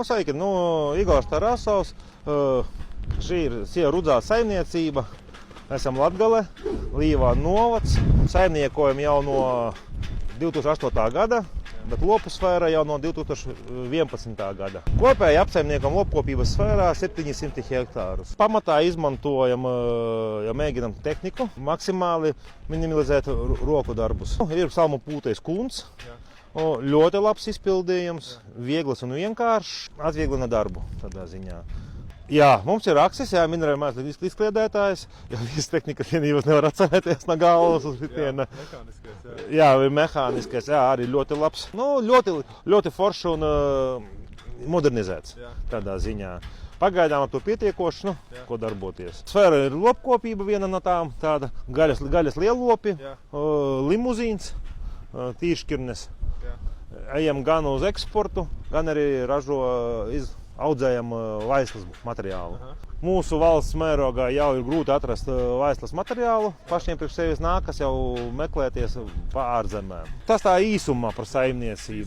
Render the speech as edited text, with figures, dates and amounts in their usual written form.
Sveiki, Igors Tarasovs. Šī ir sieva Rudzā saimniecība. Esam Latgale, Līvā novads. Saimniekojam jau no 2008. gada, bet lopu sfēra jau no 2011. gada. Kopēji apsaimniekam lopkopības sfērā 700 hektārus. Pamatā izmantojam, ja mēģinam tehniku, maksimāli minimalizēt roku darbus. Ir salmu pūtais kunds. Ļoti labs izpildījums, viegls un vienkāršs, atvieglina darbu tādā ziņā. Jā, mums ir akses, minerālu mēslu izkliedētājs, jo visas tehnikas vienības nevar atcerēties no galvas uz vitiena. Jā, mehāniskais, arī ļoti labs. Ļoti foršs un modernizēts tādā ziņā. Pagaidām ar to pietiekoši, ko darboties. Sfēra ir lopkopība viena no tām, tāda gaļas lielopi, limuzīns, tīškirnes. Ejam gan uz eksportu, gan arī audzējam vaislas materiālu. Mūsu valsts mērogā jau ir grūti atrast vaislas materiālu. Pašiem priekš sevis nākas jau meklēties ārzemē. Tas tā īsumā par saimniecību.